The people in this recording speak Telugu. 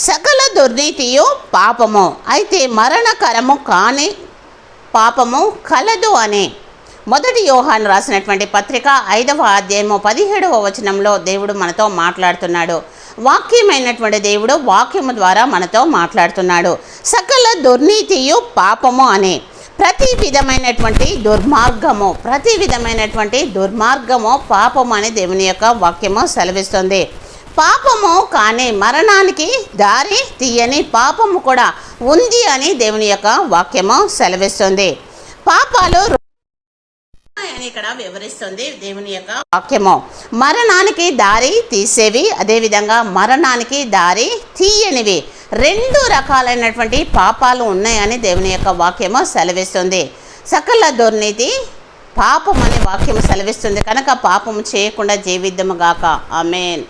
సకల దుర్నీతియు పాపము, అయితే మరణకరము కాని పాపము కలదు అని మొదటి యోహాను రాసినటువంటి పత్రిక 5వ అధ్యాయము 17వ వచనంలో దేవుడు మనతో మాట్లాడుతున్నాడు. వాక్యమైనటువంటి దేవుడు వాక్యము ద్వారా మనతో మాట్లాడుతున్నాడు. సకల దుర్నీతియు పాపము అని ప్రతి విధమైనటువంటి దుర్మార్గము పాపము అని దేవుని యొక్క వాక్యము సెలవిస్తుంది. పాపము కానీ మరణానికి దారి తీయని పాపము కూడా ఉంది అని దేవుని యొక్క వాక్యము సెలవిస్తుంది. పాపాలు అని ఇక్కడ వివరిస్తుంది దేవుని యొక్క వాక్యము. మరణానికి దారి తీసేవి, అదేవిధంగా మరణానికి దారి తీయనివి, 2 రకాలైనటువంటి పాపాలు ఉన్నాయని దేవుని యొక్క వాక్యము సెలవిస్తుంది. సకల దుర్నీతి పాపం అనే వాక్యము సెలవిస్తుంది కనుక పాపము చేయకుండా జీవిద్దాము గాక. ఆమేన్.